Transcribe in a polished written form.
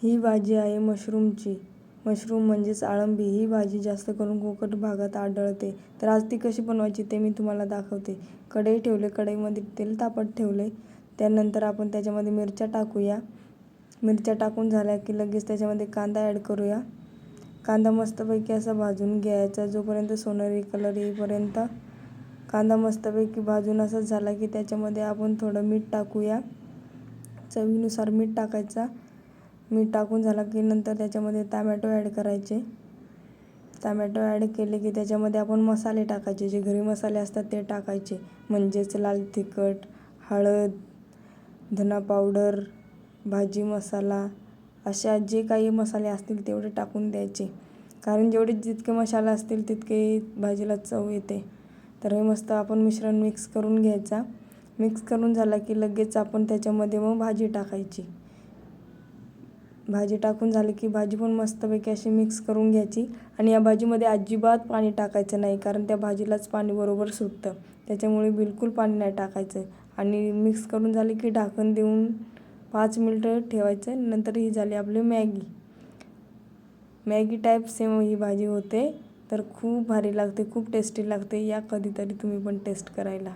ही भाजी आहे मशरूमची. मशरूम म्हणजेच अळंबी. ही भाजी जास्त करून कोकण भागात आढळते. तर आज ती कशी बनवायची ते मी तुम्हाला दाखवते. कढई ठेवले, कढईमध्ये तेल तापत ठेवले. त्यानंतर आपण त्याच्यामध्ये मिरच्या टाकूया. मिरच्या टाकून झाल्या की लगेच त्याच्यामध्ये कांदा ॲड करूया. कांदा मस्तपैकी असा भाजून घ्यायचा जोपर्यंत सोनेरी कलर येईपर्यंत. कांदा मस्तपैकी भाजून असा झाला की त्याच्यामध्ये आपण थोडं मीठ टाकूया. चवीनुसार मीठ टाकायचा. मीठ टाकून झाला की नंतर त्याच्यामध्ये टोमॅटो ॲड करायचे. टोमॅटो ॲड केले की त्याच्यामध्ये आपण मसाले टाकायचे. जे घरी मसाले असतात ते टाकायचे. म्हणजेच लाल तिखट, हळद, धना पावडर, भाजी मसाला अशा जे काही मसाले असतील तेवढे टाकून द्यायचे. कारण जितके मसाले असतील तितके भाजीला चव येते. तर हे मस्त आपण मिश्रण मिक्स करून घ्यायचा. मिक्स करून झाला की लगेच आपण त्याच्यामध्ये मग भाजी टाकायची. भाजी टाकून झाली की भाजी पण मस्तपैकी अशी मिक्स करून घ्यायची. आणि या भाजीमध्ये अजिबात पाणी टाकायचं नाही, कारण त्या भाजीलाच पाणी बरोबर सुटतं. त्याच्यामुळे बिलकुल पाणी नाही टाकायचं. आणि मिक्स करून झाली की ढाकण देऊन 5 मिनिटं ठेवायचं. नंतर ही झाली आपली मॅगी टाईप सेम ही भाजी होते. तर खूप भारी लागते, खूप टेस्टी लागते. या कधीतरी तुम्ही पण टेस्ट करायला.